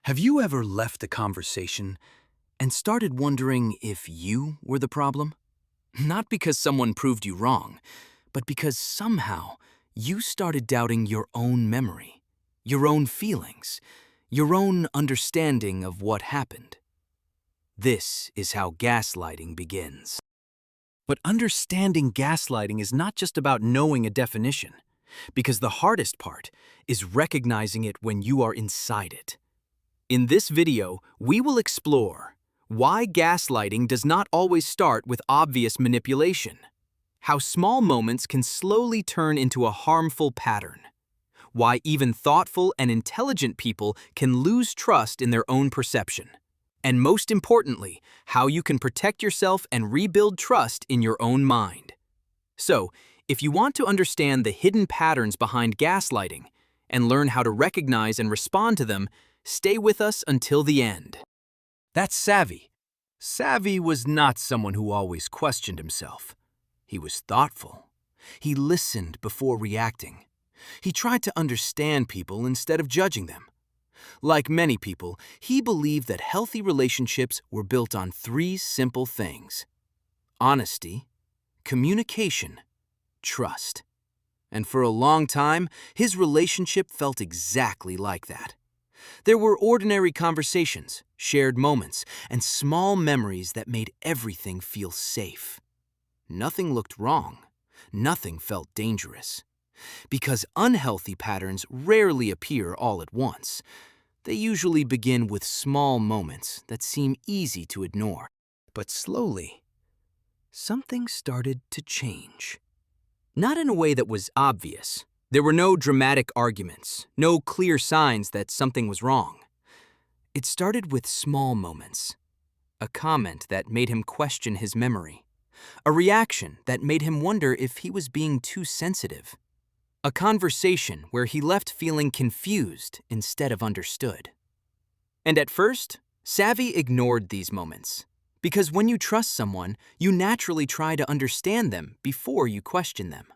Have you ever left a conversation and started wondering if you were the problem? Not because someone proved you wrong, but because somehow you started doubting your own memory, your own feelings, your own understanding of what happened. This is how gaslighting begins. But understanding gaslighting is not just about knowing a definition, because the hardest part is recognizing it when you are inside it. In this video, we will explore why gaslighting does not always start with obvious manipulation, how small moments can slowly turn into a harmful pattern, why even thoughtful and intelligent people can lose trust in their own perception, and most importantly, how you can protect yourself and rebuild trust in your own mind. So, if you want to understand the hidden patterns behind gaslighting and learn how to recognize and respond to them, stay with us until the end. That's Savi. Savi was not someone who always questioned himself. He was thoughtful. He listened before reacting. He tried to understand people instead of judging them. Like many people, he believed that healthy relationships were built on three simple things: honesty, communication, trust. And for a long time, his relationship felt exactly like that. There were ordinary conversations, shared moments, and small memories that made everything feel safe. Nothing looked wrong. Nothing felt dangerous. Because unhealthy patterns rarely appear all at once. They usually begin with small moments that seem easy to ignore. But slowly, something started to change. Not in a way that was obvious. There were no dramatic arguments, no clear signs that something was wrong. It started with small moments. A comment that made him question his memory. A reaction that made him wonder if he was being too sensitive. A conversation where he left feeling confused instead of understood. And at first, Savi ignored these moments. Because when you trust someone, you naturally try to understand them before you question them.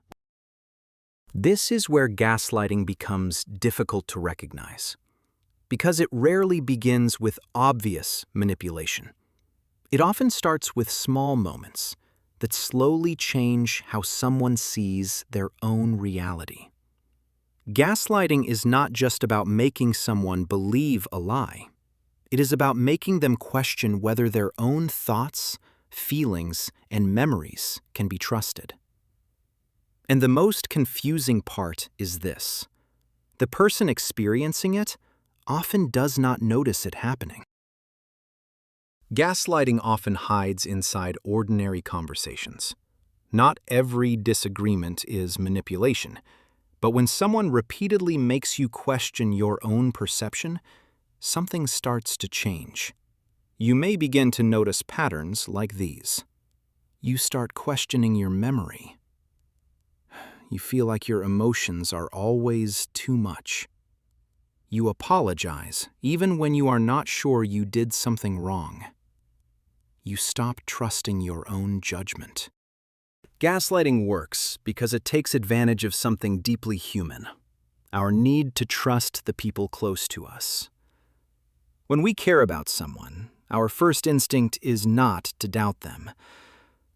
This is where gaslighting becomes difficult to recognize, because it rarely begins with obvious manipulation. It often starts with small moments that slowly change how someone sees their own reality. Gaslighting is not just about making someone believe a lie. It is about making them question whether their own thoughts, feelings, and memories can be trusted. And the most confusing part is this: the person experiencing it often does not notice it happening. Gaslighting often hides inside ordinary conversations. Not every disagreement is manipulation, but when someone repeatedly makes you question your own perception, something starts to change. You may begin to notice patterns like these. You start questioning your memory. You feel like your emotions are always too much. You apologize, even when you are not sure you did something wrong. You stop trusting your own judgment. Gaslighting works because it takes advantage of something deeply human: our need to trust the people close to us. When we care about someone, our first instinct is not to doubt them.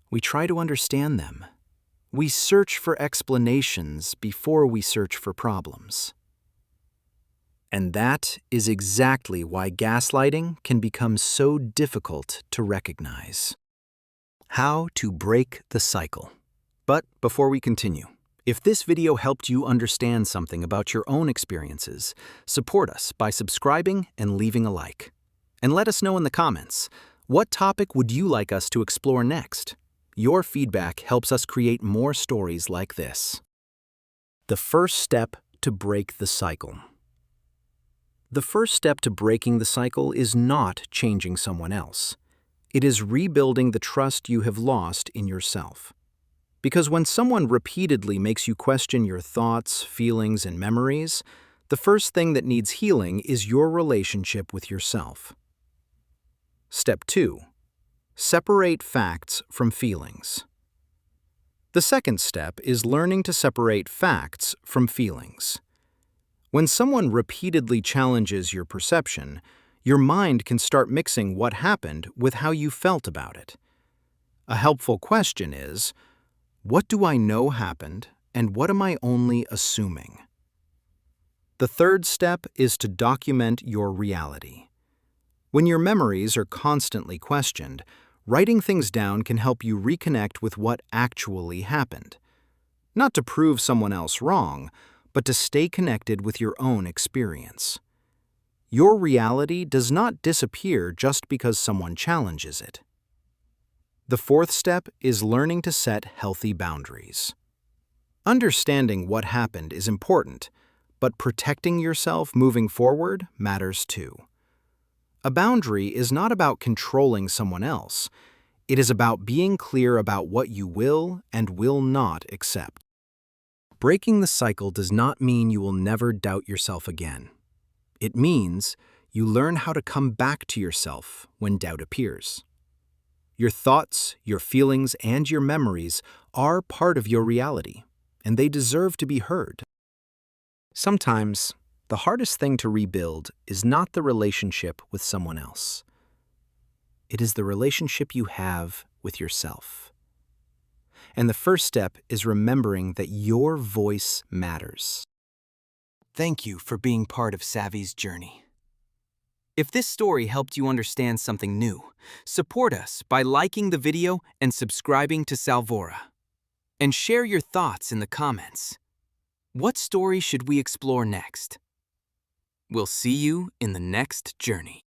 We try to understand them. We search for explanations before we search for problems. And that is exactly why gaslighting can become so difficult to recognize. How to break the cycle. But before we continue, if this video helped you understand something about your own experiences, support us by subscribing and leaving a like. And let us know in the comments, what topic would you like us to explore next? Your feedback helps us create more stories like this. The first step to break the cycle. The first step to breaking the cycle is not changing someone else. It is rebuilding the trust you have lost in yourself. Because when someone repeatedly makes you question your thoughts, feelings, and memories, the first thing that needs healing is your relationship with yourself. Step 2. Separate facts from feelings. The second step is learning to separate facts from feelings. When someone repeatedly challenges your perception, Your mind can start mixing what happened with how you felt about it. A helpful question is, what do I know happened and what am I only assuming? The third step is to document your reality. When your memories are constantly questioned, writing things down can help you reconnect with what actually happened. Not to prove someone else wrong, but to stay connected with your own experience. Your reality does not disappear just because someone challenges it. The fourth step is learning to set healthy boundaries. Understanding what happened is important, but protecting yourself moving forward matters too. A boundary is not about controlling someone else. It is about being clear about what you will and will not accept. Breaking the cycle does not mean you will never doubt yourself again. It means you learn how to come back to yourself when doubt appears. Your thoughts, your feelings, and your memories are part of your reality, and they deserve to be heard. Sometimes, the hardest thing to rebuild is not the relationship with someone else. It is the relationship you have with yourself. And the first step is remembering that your voice matters. Thank you for being part of Savi's journey. If this story helped you understand something new, support us by liking the video and subscribing to Salvora. And share your thoughts in the comments. What story should we explore next? We'll see you in the next journey.